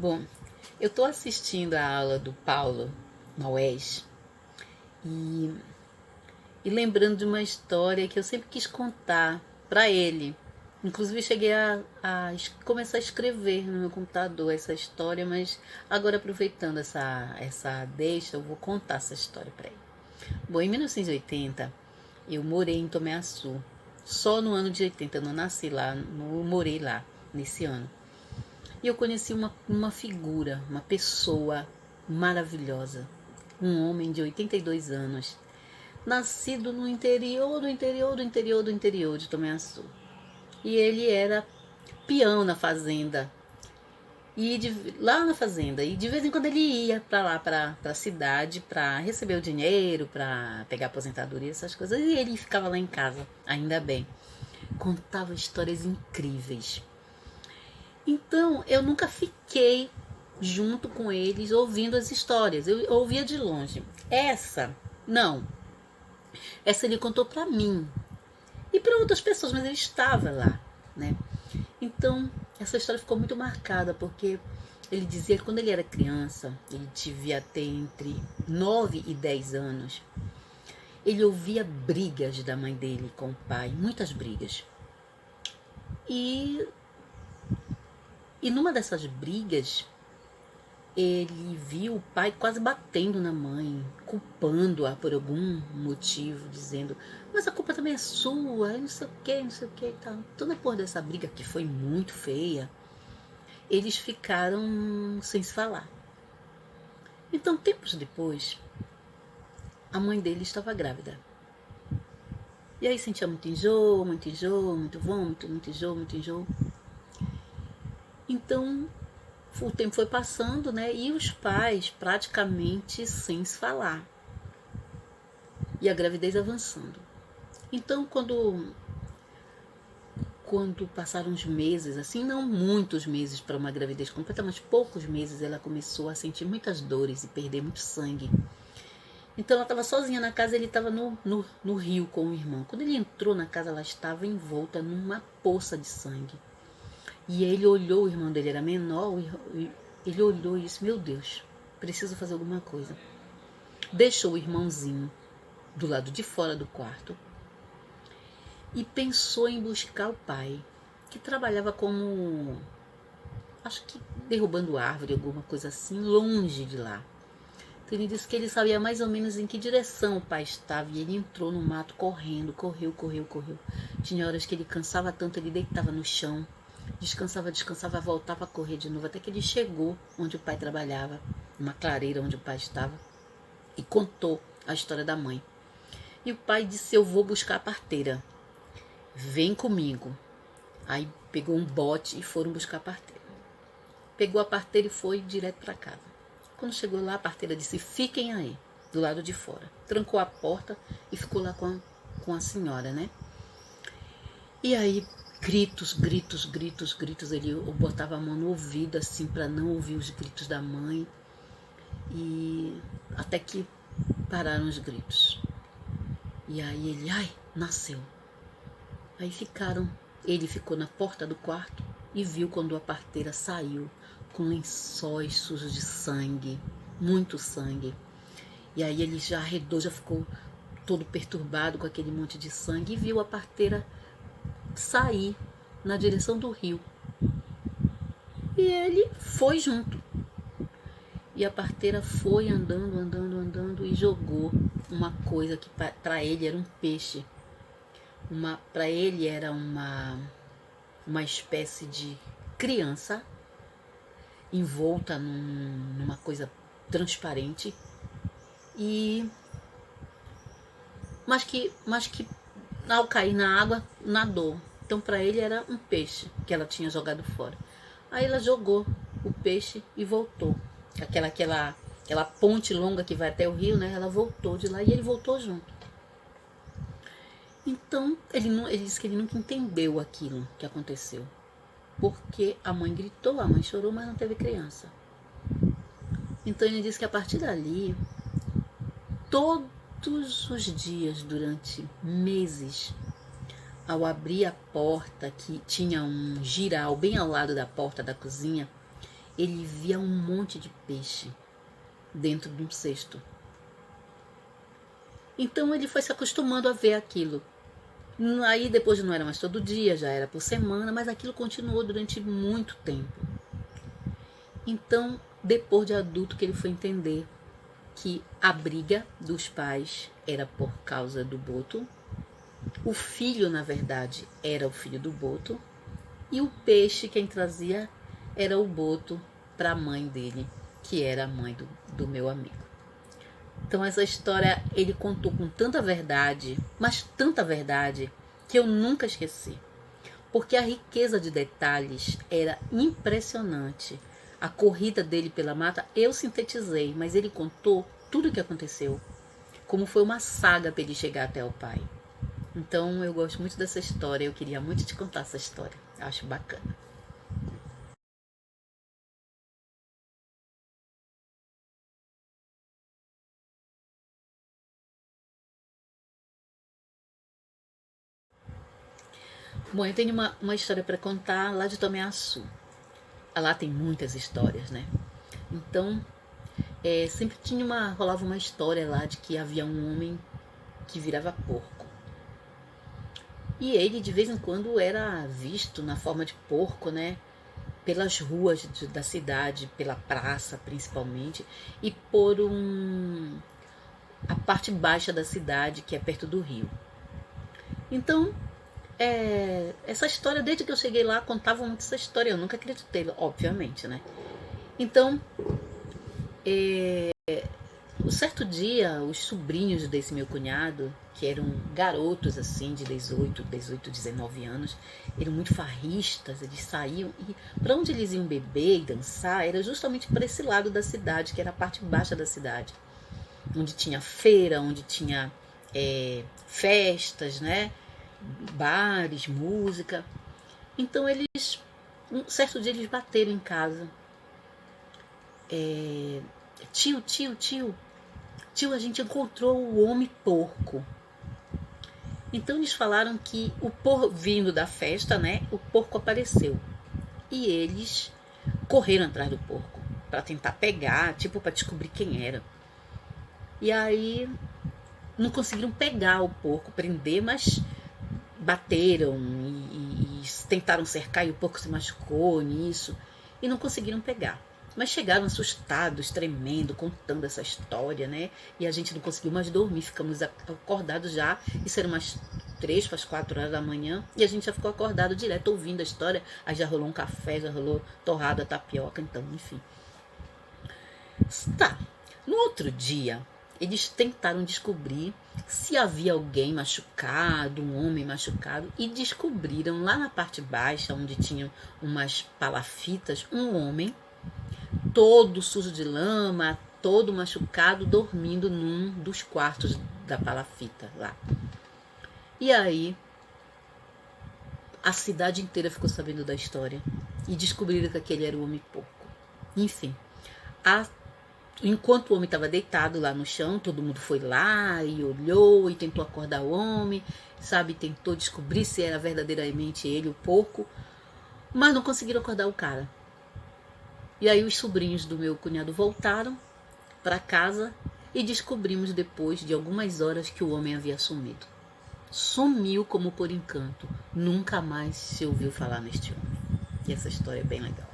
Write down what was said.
Bom, eu estou assistindo a aula do Paulo na UES e, e lembrando de uma história que eu sempre quis contar para ele. Inclusive cheguei a começar a escrever no meu computador essa história, mas agora aproveitando essa deixa, eu vou contar essa história para ele. Bom, em 1980 eu morei em Tomé Açu. Só no ano de 80 eu não nasci lá, não morei lá nesse ano. E eu conheci uma figura, uma pessoa maravilhosa. Um homem de 82 anos, nascido no interior do interior do interior do interior de Tomé Açu. E ele era peão na fazenda. Lá na fazenda. E de vez em quando ele ia para lá, para a cidade, para receber o dinheiro, para pegar aposentadoria, essas coisas. E ele ficava lá em casa, ainda bem. Contava histórias incríveis. Então, eu nunca fiquei junto com eles ouvindo as histórias. Eu ouvia de longe. Não. Essa ele contou para mim e para outras pessoas, mas ele estava lá, né? Então, essa história ficou muito marcada porque ele dizia que quando ele era criança, ele devia ter entre 9 e 10 anos, ele ouvia brigas da mãe dele com o pai, muitas brigas. E numa dessas brigas, ele viu o pai quase batendo na mãe, culpando-a por algum motivo, dizendo, mas a culpa também é sua, não sei o que e tal. Então, depois dessa briga, que foi muito feia, eles ficaram sem se falar. Então, tempos depois, a mãe dele estava grávida. E aí sentia muito enjoo, muito vômito, muito enjoo. Então, o tempo foi passando, né? E os pais praticamente sem se falar. E a gravidez avançando. Então, quando passaram uns meses, assim, não muitos meses para uma gravidez completa, mas poucos meses, ela começou a sentir muitas dores e perder muito sangue. Então ela estava sozinha na casa, ele estava no rio com o irmão. Quando ele entrou na casa, ela estava envolta numa poça de sangue. E ele olhou, o irmão dele era menor, ele olhou e disse, meu Deus, preciso fazer alguma coisa. Deixou o irmãozinho do lado de fora do quarto e pensou em buscar o pai, que trabalhava como, acho que derrubando árvore, alguma coisa assim, longe de lá. Então ele disse que ele sabia mais ou menos em que direção o pai estava e ele entrou no mato correndo, correu. Tinha horas que ele cansava tanto, ele deitava no chão, descansava, voltava a correr de novo, até que ele chegou onde o pai trabalhava, numa clareira onde o pai estava, e contou a história da mãe. E o pai disse, eu vou buscar a parteira, vem comigo. Aí pegou um bote e foram buscar a parteira. Pegou a parteira e foi direto para casa. Quando chegou lá, a parteira disse, fiquem aí, do lado de fora. Trancou a porta e ficou lá com a senhora, né? E aí, gritos. Ele botava a mão no ouvido, assim, para não ouvir os gritos da mãe. E até que pararam os gritos. E aí ele, nasceu. Aí ele ficou na porta do quarto e viu quando a parteira saiu com lençóis sujos de sangue, muito sangue. E aí ele já arredou, já ficou todo perturbado com aquele monte de sangue e viu a parteira sair na direção do rio. E ele foi junto. E a parteira foi andando e jogou uma coisa que para ele era um peixe. Para ele era uma espécie de criança envolta numa coisa transparente mas que ao cair na água nadou. Então para ele era um peixe que ela tinha jogado fora. Aí ela jogou o peixe e voltou. Aquela ponte longa que vai até o rio, né? Ela voltou de lá e ele voltou junto. Então ele disse que ele nunca entendeu aquilo que aconteceu. Porque a mãe gritou, a mãe chorou, mas não teve criança. Então ele disse que a partir dali, todos os dias, durante meses, ao abrir a porta, que tinha um giral bem ao lado da porta da cozinha, ele via um monte de peixe dentro de um cesto. Então ele foi se acostumando a ver aquilo. Aí depois não era mais todo dia, já era por semana, mas aquilo continuou durante muito tempo. Então, depois de adulto, que ele foi entender que a briga dos pais era por causa do boto, o filho, na verdade, era o filho do boto, e o peixe quem trazia era o boto para a mãe dele, que era a mãe do meu amigo. Então essa história ele contou com tanta verdade, mas tanta verdade, que eu nunca esqueci. Porque a riqueza de detalhes era impressionante. A corrida dele pela mata eu sintetizei, mas ele contou tudo o que aconteceu. Como foi uma saga para ele chegar até o pai. Então eu gosto muito dessa história, eu queria muito te contar essa história. Eu acho bacana. Bom, eu tenho uma história para contar lá de Tomiaçu. Lá tem muitas histórias, né? Então, sempre rolava uma história lá de que havia um homem que virava porco. E ele, de vez em quando, era visto na forma de porco, né? Pelas ruas da cidade, pela praça, principalmente, e por a parte baixa da cidade, que é perto do rio. Então, essa história, desde que eu cheguei lá, contavam muito essa história. Eu nunca acreditei, obviamente, né? Então, um certo dia, os sobrinhos desse meu cunhado, que eram garotos assim, de 18, 19 anos, eram muito farristas, eles saíam e para onde eles iam beber e dançar era justamente para esse lado da cidade, que era a parte baixa da cidade, onde tinha feira, onde tinha festas, né? Bares, música. Então um certo dia eles bateram em casa. Tio, a gente encontrou o homem porco. Então eles falaram que o porco, vindo da festa, né, o porco apareceu. E eles correram atrás do porco para tentar pegar, tipo para descobrir quem era. E aí não conseguiram pegar o porco, prender, mas bateram e tentaram cercar e o porco se machucou nisso e não conseguiram pegar. Mas chegaram assustados, tremendo, contando essa história, né? E a gente não conseguiu mais dormir, ficamos acordados já. Isso era umas 3 para as 4 horas da manhã. E a gente já ficou acordado direto, ouvindo a história. Aí já rolou um café, já rolou torrada, tapioca, então, enfim. Tá. No outro dia, eles tentaram descobrir se havia alguém machucado, um homem machucado, e descobriram lá na parte baixa, onde tinham umas palafitas, um homem todo sujo de lama, todo machucado, dormindo num dos quartos da palafita lá. E aí a cidade inteira ficou sabendo da história e descobriram que aquele era o homem porco. Enfim, enquanto o homem estava deitado lá no chão, todo mundo foi lá e olhou e tentou acordar o homem, sabe, tentou descobrir se era verdadeiramente ele, o porco, mas não conseguiram acordar o cara. E aí os sobrinhos do meu cunhado voltaram para casa e descobrimos depois de algumas horas que o homem havia sumido. Sumiu como por encanto. Nunca mais se ouviu falar neste homem. E essa história é bem legal.